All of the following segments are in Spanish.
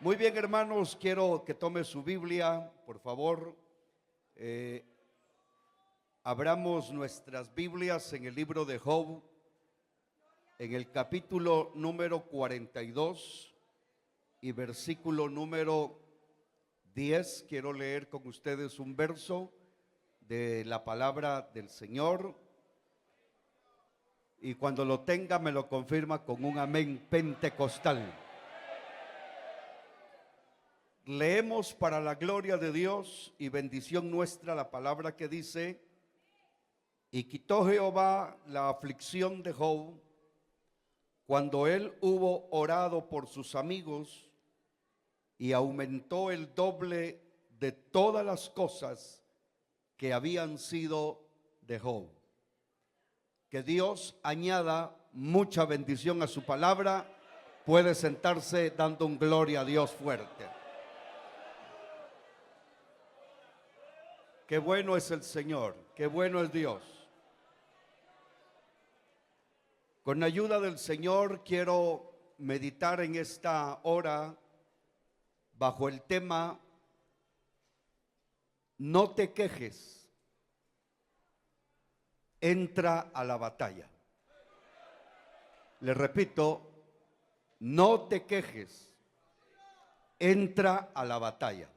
Muy bien, hermanos, quiero que tome su Biblia, por favor. Abramos nuestras Biblias en el libro de Job, en el capítulo número 42 y versículo número 10. Quiero leer con ustedes un verso de la palabra del Señor. Y cuando lo tenga me lo confirma con un amén pentecostal. Leemos para la gloria de Dios y bendición nuestra la palabra que dice: y quitó Jehová la aflicción de Job cuando él hubo orado por sus amigos, y aumentó el doble de todas las cosas que habían sido de Job. Que Dios añada mucha bendición a su palabra. Puede sentarse dando un gloria a Dios fuerte. Qué bueno es el Señor, qué bueno es Dios. Con la ayuda del Señor quiero meditar en esta hora bajo el tema: no te quejes, entra a la batalla. Le repito, no te quejes, entra a la batalla.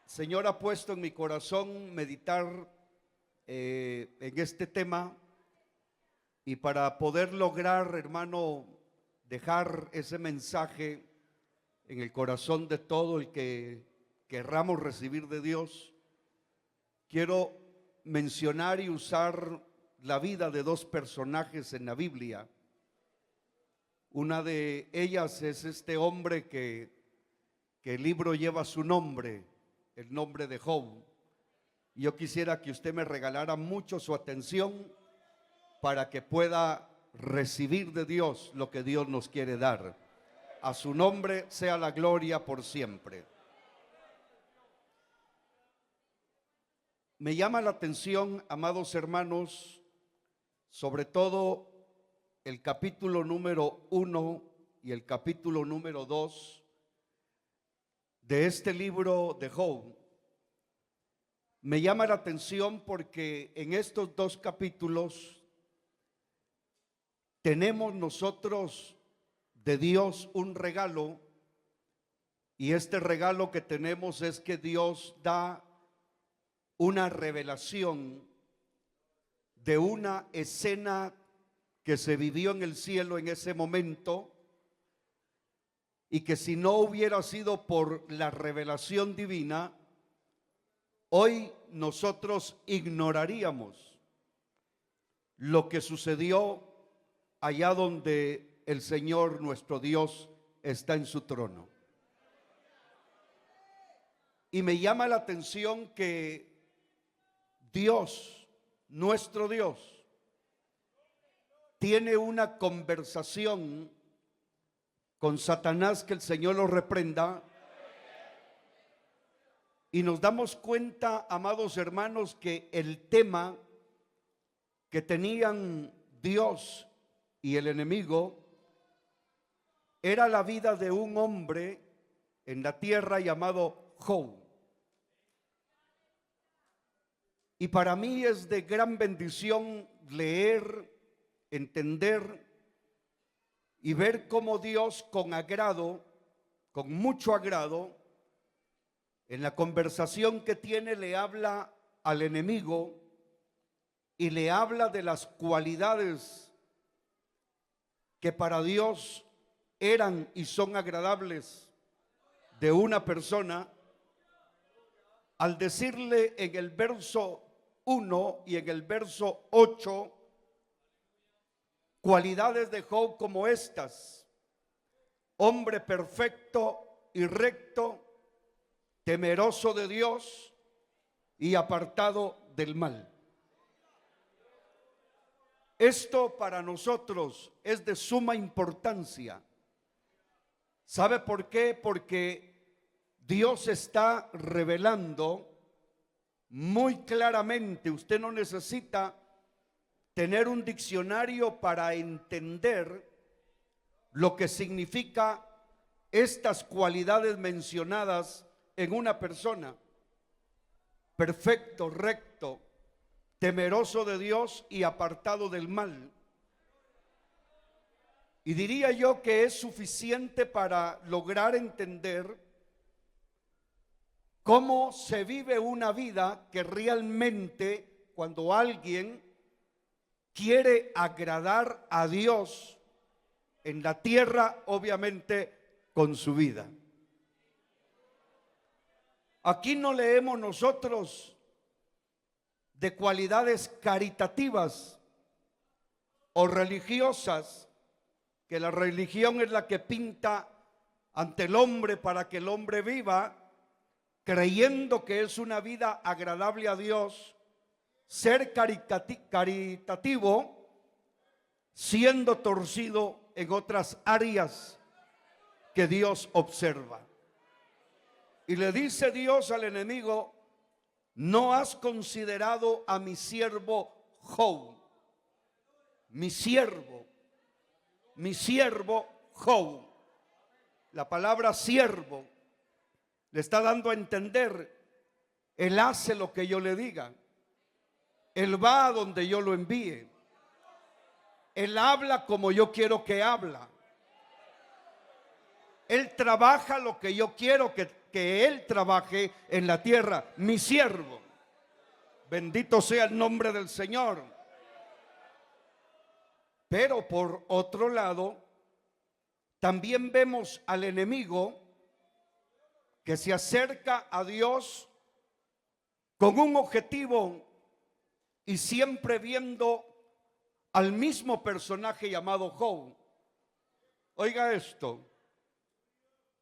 Señor ha puesto en mi corazón meditar en este tema, y para poder lograr, hermano, dejar ese mensaje en el corazón de todo el que querramos recibir de Dios, quiero mencionar y usar la vida de dos personajes en la Biblia. Una de ellas es este hombre que el libro lleva su nombre, el nombre de Job. Yo quisiera que usted me regalara mucho su atención para que pueda recibir de Dios lo que Dios nos quiere dar. A su nombre sea la gloria por siempre. Me llama la atención, amados hermanos, sobre todo el capítulo número 1 y el capítulo número 2 de este libro de Job. Me llama la atención porque en estos dos capítulos tenemos nosotros de Dios un regalo, y este regalo que tenemos es que Dios da una revelación de una escena que se vivió en el cielo en ese momento, y que si no hubiera sido por la revelación divina, hoy nosotros ignoraríamos lo que sucedió allá donde el Señor nuestro Dios está en su trono. Y me llama la atención que Dios, nuestro Dios, tiene una conversación con Satanás, que el Señor lo reprenda. Y nos damos cuenta, amados hermanos, que el tema que tenían Dios y el enemigo era la vida de un hombre en la tierra llamado Job. Y para mí es de gran bendición leer, entender y ver cómo Dios con agrado, con mucho agrado, en la conversación que tiene, le habla al enemigo y le habla de las cualidades que para Dios eran y son agradables de una persona, al decirle en el verso 1 y en el verso 8 cualidades de Job como estas: hombre perfecto y recto, temeroso de Dios y apartado del mal. Esto para nosotros es de suma importancia. ¿Sabe por qué? Porque Dios está revelando muy claramente. Usted no necesita tener un diccionario para entender lo que significa estas cualidades mencionadas en una persona: perfecto, recto, temeroso de Dios y apartado del mal. Y diría yo que es suficiente para lograr entender cómo se vive una vida que realmente, cuando alguien quiere agradar a Dios en la tierra, obviamente con su vida. Aquí no leemos nosotros de cualidades caritativas o religiosas, que la religión es la que pinta ante el hombre para que el hombre viva creyendo que es una vida agradable a Dios, ser caritativo siendo torcido en otras áreas que Dios observa. Y le dice Dios al enemigo: no has considerado a mi siervo Job. Mi siervo Job. La palabra siervo le está dando a entender: él hace lo que yo le diga, él va a donde yo lo envíe, él habla como yo quiero que habla, él trabaja lo que yo quiero que él trabaje en la tierra. Mi siervo, bendito sea el nombre del Señor. Pero por otro lado, también vemos al enemigo que se acerca a Dios con un objetivo y siempre viendo al mismo personaje llamado Job. Oiga esto: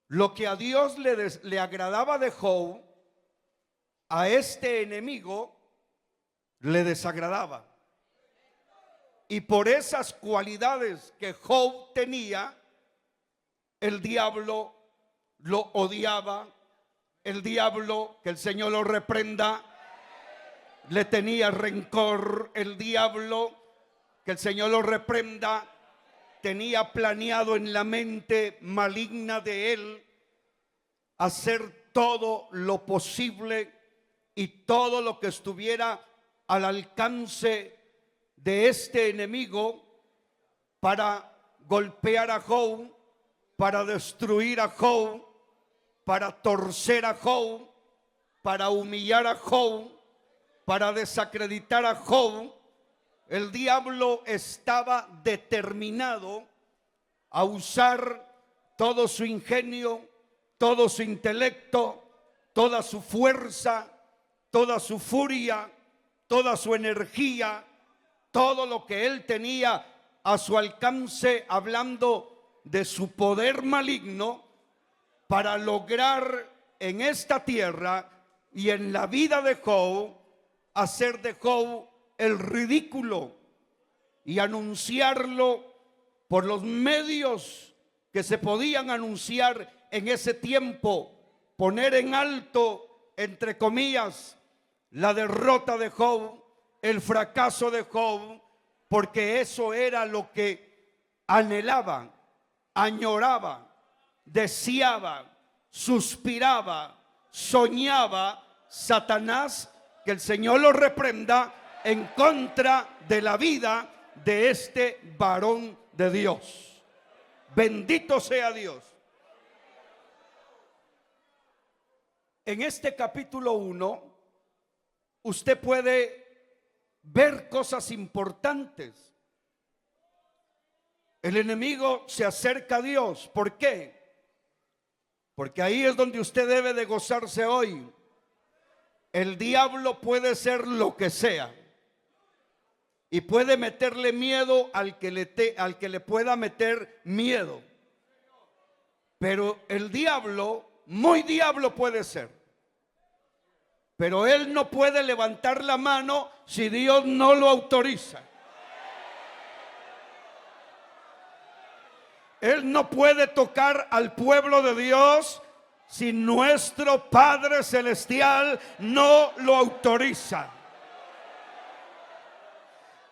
lo que a Dios le agradaba de Job, a este enemigo le desagradaba. Y por esas cualidades que Job tenía, el diablo lo odiaba. El diablo, que el Señor lo reprenda, le tenía rencor. El diablo, que el Señor lo reprenda, tenía planeado en la mente maligna de él hacer todo lo posible y todo lo que estuviera al alcance de este enemigo para golpear a Job, para destruir a Job, para torcer a Job, para humillar a Job, para desacreditar a Job. El diablo estaba determinado a usar todo su ingenio, todo su intelecto, toda su fuerza, toda su furia, toda su energía, todo lo que él tenía a su alcance, hablando de su poder maligno, para lograr en esta tierra y en la vida de Job, hacer de Job el ridículo y anunciarlo por los medios que se podían anunciar en ese tiempo, poner en alto, entre comillas, la derrota de Job, el fracaso de Job, porque eso era lo que anhelaba, añoraba, deseaba, suspiraba, soñaba Satanás, que el Señor lo reprenda, en contra de la vida de este varón de Dios. Bendito sea Dios. En este capítulo 1, usted puede ver cosas importantes. El enemigo se acerca a Dios. ¿Por qué? Porque ahí es donde usted debe de gozarse hoy. El diablo puede ser lo que sea y puede meterle miedo al que le pueda meter miedo. Pero el diablo, muy diablo puede ser, pero él no puede levantar la mano si Dios no lo autoriza. Él no puede tocar al pueblo de Dios si nuestro Padre Celestial no lo autoriza.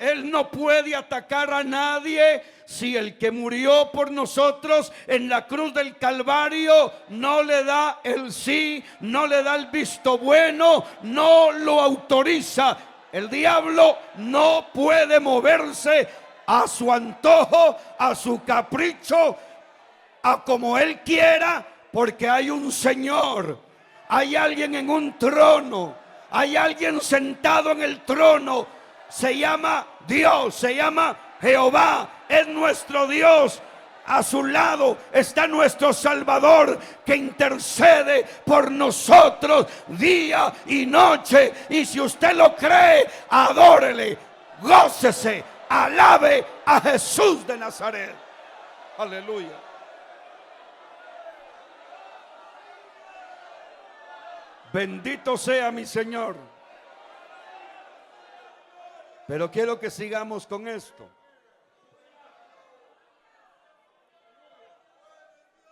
Él no puede atacar a nadie si el que murió por nosotros en la cruz del Calvario no le da el sí, no le da el visto bueno, no lo autoriza? El diablo no puede moverse a su antojo, a su capricho, a como él quiera, porque hay un Señor, hay alguien en un trono, hay alguien sentado en el trono. Se llama Dios, se llama Jehová, es nuestro Dios. A su lado está nuestro Salvador, que intercede por nosotros día y noche. Y si usted lo cree, adórele, gócese, alabe a Jesús de Nazaret. Aleluya. Bendito sea mi Señor. Pero quiero que sigamos con esto.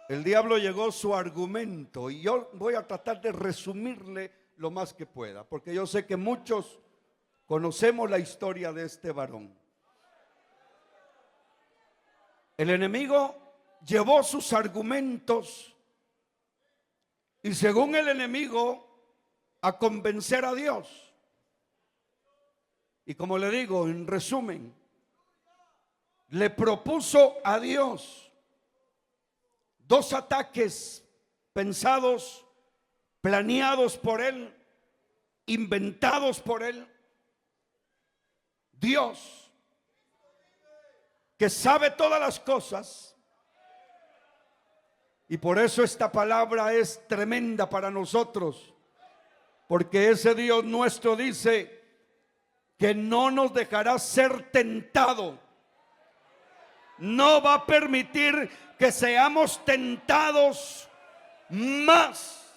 El diablo llegó su argumento y yo voy a tratar de resumirle lo más que pueda, porque yo sé que muchos conocemos la historia de este varón. El enemigo llevó sus argumentos y según el enemigo a convencer a Dios. Y como le digo, en resumen, le propuso a Dios dos ataques pensados, planeados por él, inventados por él. Dios, que sabe todas las cosas, y por eso esta palabra es tremenda para nosotros, porque ese Dios nuestro dice que no nos dejará ser tentado, no va a permitir que seamos tentados más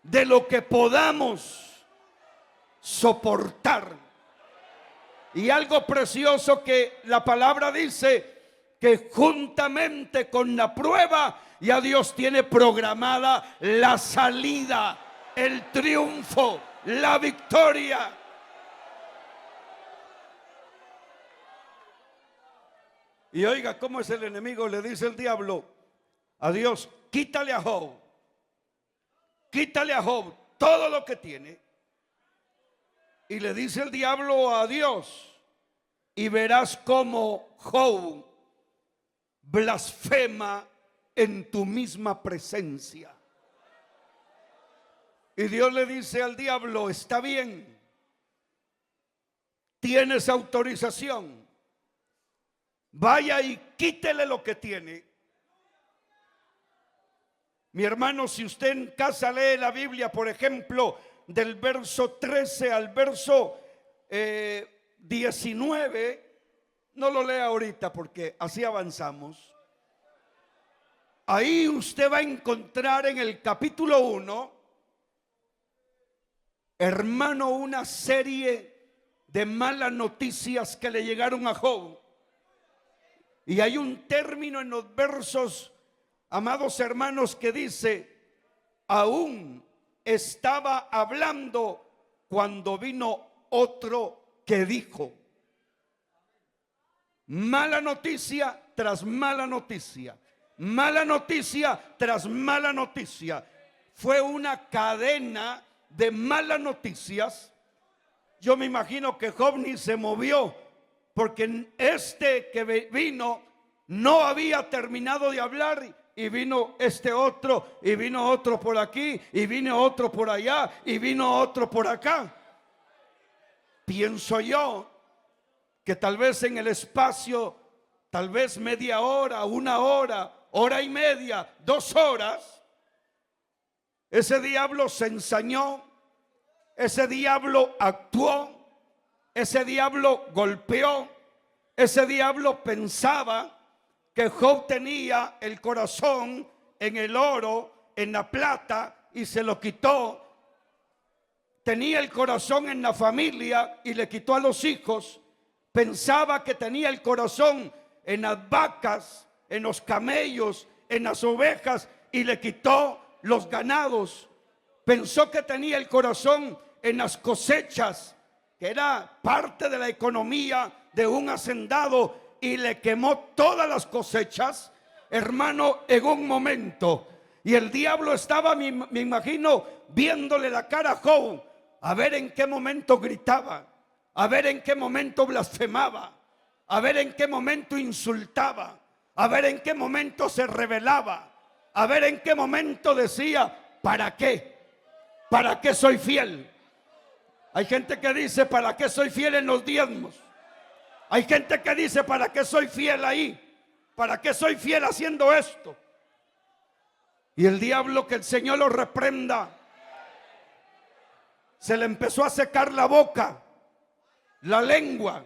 de lo que podamos soportar. Y algo precioso que la palabra dice, que juntamente con la prueba ya Dios tiene programada la salida, el triunfo, la victoria. Y oiga cómo es el enemigo. Le dice el diablo a Dios: quítale a Job todo lo que tiene. Y le dice el diablo a Dios: y verás cómo Job blasfema en tu misma presencia. Y Dios le dice al diablo: está bien, tienes autorización, vaya y quítele lo que tiene. Mi hermano, si usted en casa lee la Biblia, por ejemplo, del verso 13 al verso 19, no lo lea ahorita porque así avanzamos. Ahí usted va a encontrar en el capítulo 1, hermano, una serie de malas noticias que le llegaron a Job. Y hay un término en los versos, amados hermanos, que dice: aún estaba hablando cuando vino otro que dijo. Mala noticia tras mala noticia, mala noticia tras mala noticia. Fue una cadena de malas noticias. Yo me imagino que Job ni se movió, porque este que vino no había terminado de hablar, y vino este otro, y vino otro por aquí, y vino otro por allá, y vino otro por acá. Pienso yo que tal vez en el espacio, tal vez media hora, una hora, hora y media, 2 horas, ese diablo se ensañó, ese diablo actuó, ese diablo golpeó, ese diablo pensaba que Job tenía el corazón en el oro, en la plata, y se lo quitó. Tenía el corazón en la familia y le quitó a los hijos. Pensaba que tenía el corazón en las vacas, en los camellos, en las ovejas, y le quitó los ganados. Pensó que tenía el corazón en las cosechas, que era parte de la economía de un hacendado, y le quemó todas las cosechas, hermano, en un momento. Y el diablo estaba, me imagino, viéndole la cara a Job, a ver en qué momento gritaba, a ver en qué momento blasfemaba, a ver en qué momento insultaba, a ver en qué momento se rebelaba, a ver en qué momento decía, ¿para qué? ¿Para qué soy fiel? Hay gente que dice, ¿para qué soy fiel en los diezmos? Hay gente que dice, ¿para qué soy fiel ahí? ¿Para qué soy fiel haciendo esto? Y el diablo, que el Señor lo reprenda, se le empezó a secar la boca, la lengua.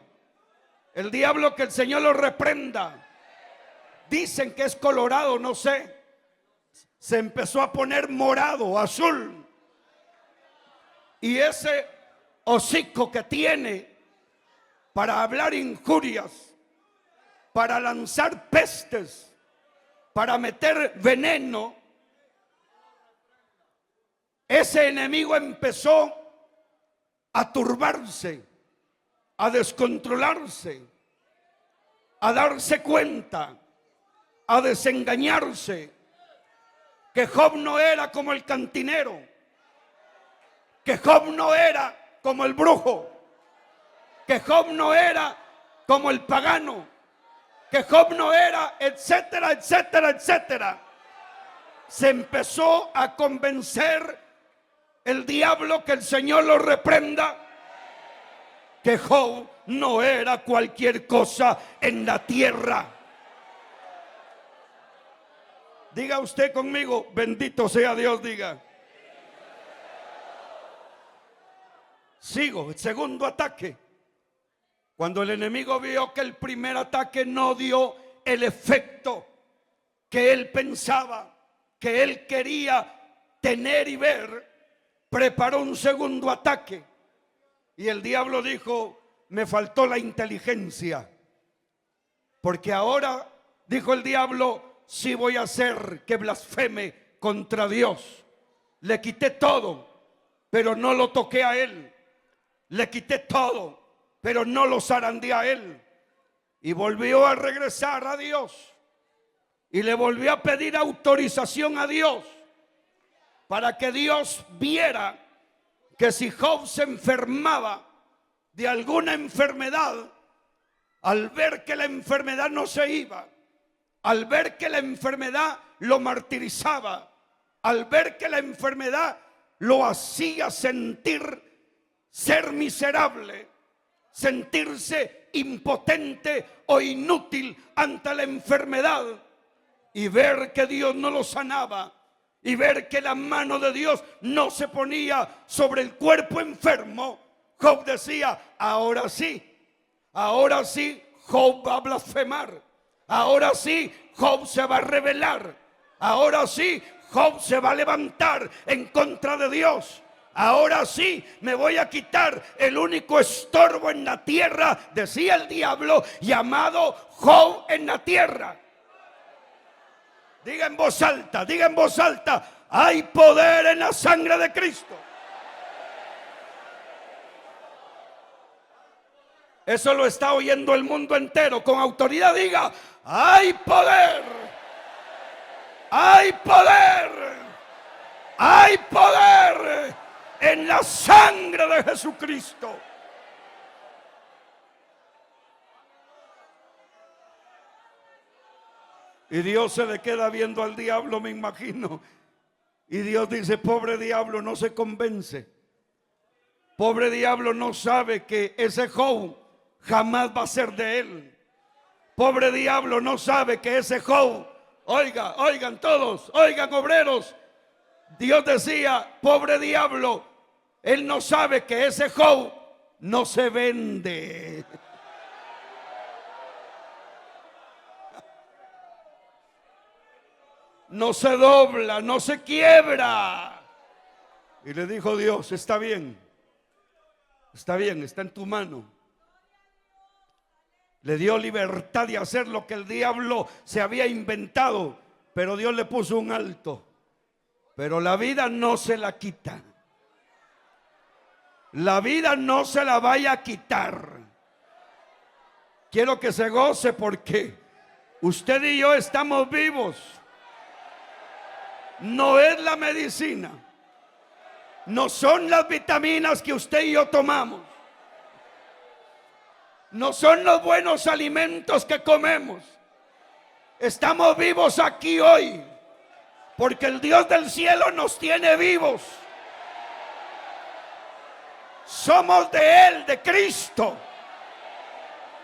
El diablo, que el Señor lo reprenda. Dicen que es colorado, no sé. Se empezó a poner morado, azul. Y ese hocico que tiene para hablar injurias, para lanzar pestes, para meter veneno, ese enemigo empezó a turbarse, a descontrolarse, a darse cuenta, a desengañarse, que Job no era como el cantinero, que Job no era como el brujo, que Job no era como el pagano, que Job no era, etcétera, etcétera, etcétera. Se empezó a convencer el diablo, que el Señor lo reprenda, que Job no era cualquier cosa en la tierra. Diga usted conmigo, bendito sea Dios, diga. Sigo, el segundo ataque. Cuando el enemigo vio que el primer ataque no dio el efecto que él pensaba, que él quería tener y ver, preparó un segundo ataque. Y el diablo dijo, me faltó la inteligencia, porque ahora, dijo el diablo, sí voy a hacer que blasfeme contra Dios. Le quité todo, pero no lo toqué a él. Le quité todo, pero no lo zarandeé a él. Y volvió a regresar a Dios, y le volvió a pedir autorización a Dios, para que Dios viera que si Job se enfermaba de alguna enfermedad, al ver que la enfermedad no se iba, al ver que la enfermedad lo martirizaba, al ver que la enfermedad lo hacía sentir ser miserable, sentirse impotente o inútil ante la enfermedad, y ver que Dios no lo sanaba, y ver que la mano de Dios no se ponía sobre el cuerpo enfermo, Job decía, ahora sí Job va a blasfemar, ahora sí Job se va a rebelar, ahora sí Job se va a levantar en contra de Dios, ahora sí me voy a quitar el único estorbo en la tierra, decía el diablo, llamado Job en la tierra. Diga en voz alta, hay poder en la sangre de Cristo. Eso lo está oyendo el mundo entero. Con autoridad diga, hay poder, hay poder, hay poder en la sangre de Jesucristo. Y Dios se le queda viendo al diablo, me imagino. Y Dios dice, pobre diablo, no se convence. Pobre diablo, no sabe que ese Job jamás va a ser de él. Pobre diablo, no sabe que ese Job, oigan todos, oigan obreros. Dios decía, pobre diablo, él no sabe que ese Job no se vende. No se dobla, no se quiebra. Y le dijo Dios, está bien, está en tu mano. Le dio libertad de hacer lo que el diablo se había inventado, pero Dios le puso un alto. Pero la vida no se la quita. La vida no se la vaya a quitar. Quiero que se goce porque usted y yo estamos vivos. No es la medicina, no son las vitaminas que usted y yo tomamos, no son los buenos alimentos que comemos. Estamos vivos aquí hoy porque el Dios del cielo nos tiene vivos. Somos de Él, de Cristo.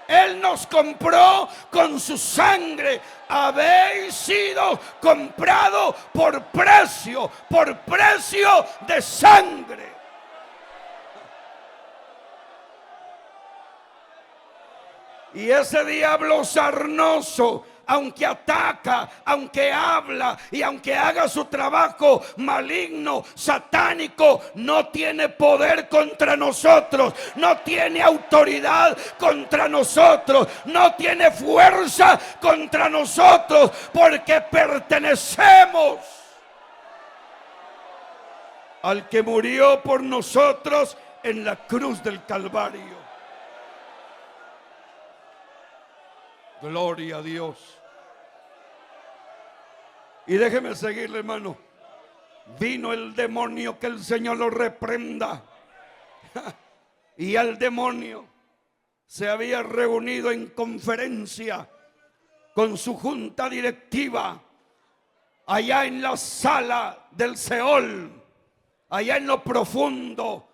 Él nos compró con su sangre. Habéis sido comprado por precio de sangre. Y ese diablo sarnoso, aunque ataca, aunque habla y aunque haga su trabajo maligno, satánico, no tiene poder contra nosotros, no tiene autoridad contra nosotros, no tiene fuerza contra nosotros, porque pertenecemos al que murió por nosotros en la cruz del Calvario. Gloria a Dios. Y déjeme seguirle, hermano. Vino el demonio, que el Señor lo reprenda. Y el demonio se había reunido en conferencia con su junta directiva allá en la sala del Seol, allá en lo profundo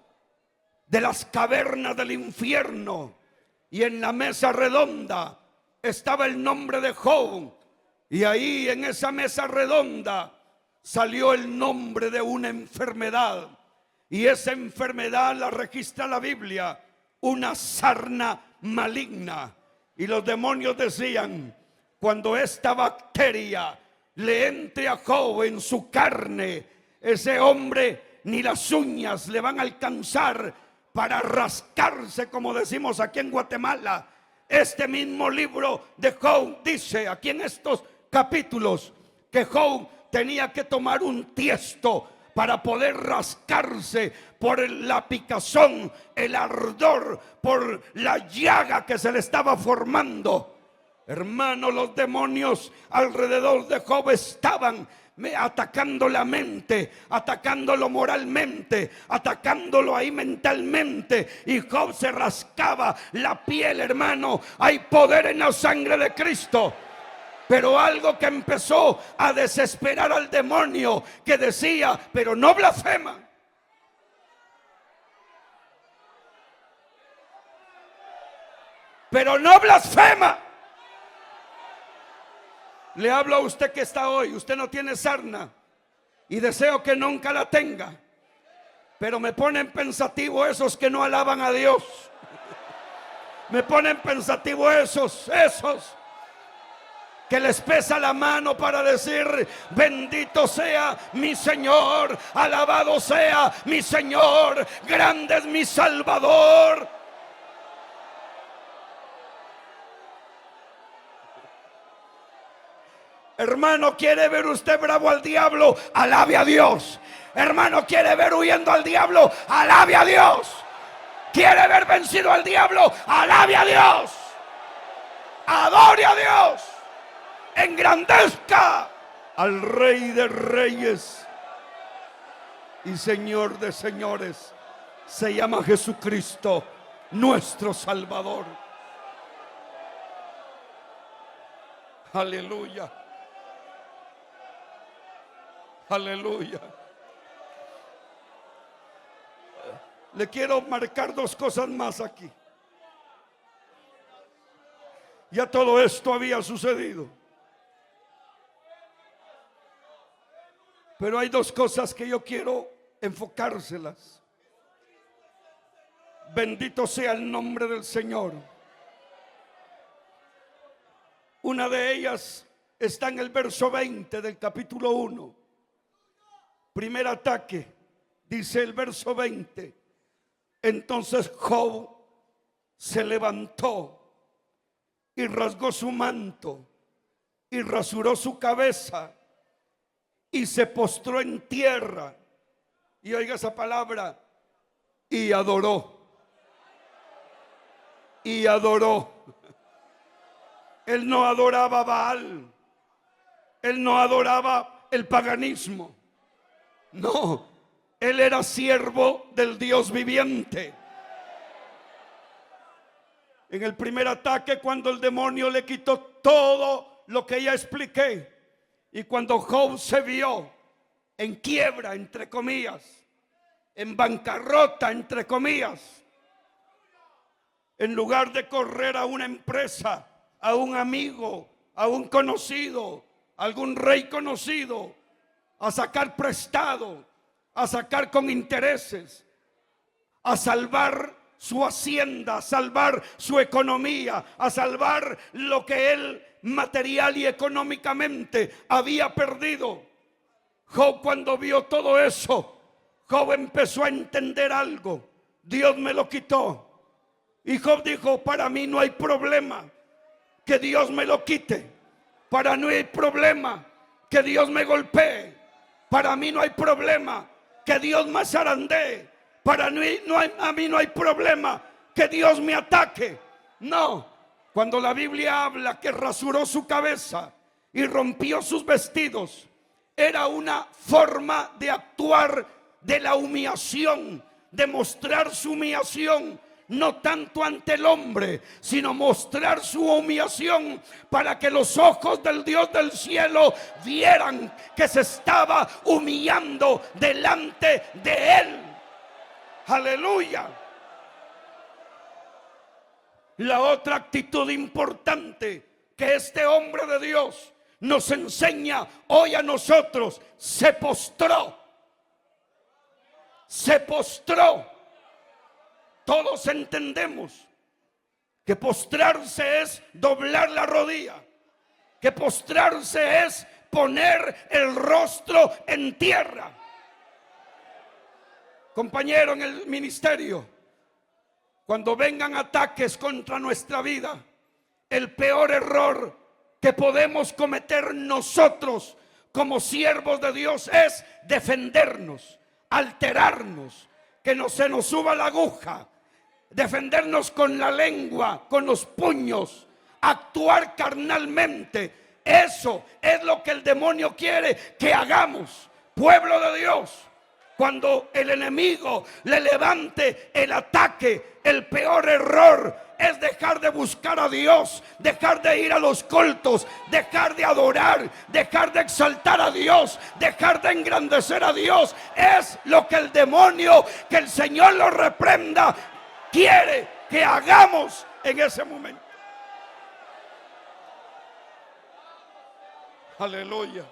de las cavernas del infierno. Y en la mesa redonda estaba el nombre de Job. Y ahí en esa mesa redonda salió el nombre de una enfermedad. Y esa enfermedad la registra la Biblia, una sarna maligna. Y los demonios decían: cuando esta bacteria le entre a Job en su carne, ese hombre ni las uñas le van a alcanzar para rascarse, como decimos aquí en Guatemala. Este mismo libro de Job dice aquí en estos capítulos que Job tenía que tomar un tiesto para poder rascarse por la picazón, el ardor, por la llaga que se le estaba formando. Hermano, los demonios alrededor de Job estaban atacando la mente, atacándolo moralmente, atacándolo ahí mentalmente. Y Job se rascaba la piel, hermano. Hay poder en la sangre de Cristo. Pero algo que empezó a desesperar al demonio, que decía: pero no blasfema. Pero no blasfema. Le hablo a usted que está hoy. Usted no tiene sarna y deseo que nunca la tenga. Pero me ponen pensativo esos que no alaban a Dios. Me ponen pensativo esos que les pesa la mano para decir: bendito sea mi Señor, alabado sea mi Señor, grande es mi Salvador. Hermano, ¿quiere ver usted bravo al diablo? Alabe a Dios. Hermano, ¿quiere ver huyendo al diablo? Alabe a Dios. ¿Quiere ver vencido al diablo? Alabe a Dios. Adore a Dios. Engrandezca al Rey de Reyes y Señor de Señores. Se llama Jesucristo, nuestro Salvador. Aleluya. Aleluya. Le quiero marcar dos cosas más aquí. Ya todo esto había sucedido, pero hay dos cosas que yo quiero enfocárselas. Bendito sea el nombre del Señor. Una de ellas está en el verso 20 del capítulo 1. Primer ataque, dice el verso 20. Entonces Job se levantó y rasgó su manto y rasuró su cabeza y se postró en tierra. Y oiga esa palabra: y adoró. Y adoró. Él no adoraba a Baal. Él no adoraba el paganismo. No, él era siervo del Dios viviente. En el primer ataque, cuando el demonio le quitó todo lo que ya expliqué, y cuando Job se vio en quiebra, entre comillas, en bancarrota, entre comillas, en lugar de correr a una empresa, a un amigo, a un conocido, a algún rey conocido, a sacar prestado, a sacar con intereses, a salvar su hacienda, a salvar su economía, a salvar lo que él material y económicamente había perdido. Job, cuando vio todo eso, Job empezó a entender algo. Dios me lo quitó. Y Job dijo: para mí no hay problema que Dios me lo quite. Para mí no hay problema que Dios me golpee. Para mí no hay problema que Dios me zarandee. Para mí no hay problema que Dios me ataque. No, cuando la Biblia habla que rasuró su cabeza y rompió sus vestidos, era una forma de actuar de la humillación, de mostrar su humillación, no tanto ante el hombre, sino mostrar su humillación para que los ojos del Dios del cielo vieran que se estaba humillando delante de él. Aleluya. La otra actitud importante que este hombre de Dios nos enseña hoy a nosotros: se postró. Se postró. Todos entendemos que postrarse es doblar la rodilla, que postrarse es poner el rostro en tierra. Compañero en el ministerio, cuando vengan ataques contra nuestra vida, el peor error que podemos cometer nosotros como siervos de Dios es defendernos, alterarnos, que no se nos suba la aguja, defendernos con la lengua, con los puños, actuar carnalmente. Eso es lo que el demonio quiere que hagamos, pueblo de Dios. Cuando el enemigo le levante el ataque, el peor error es dejar de buscar a Dios, dejar de ir a los cultos, dejar de adorar, dejar de exaltar a Dios, dejar de engrandecer a Dios. Es lo que el demonio, que el Señor lo reprenda, quiere que hagamos en ese momento. Aleluya.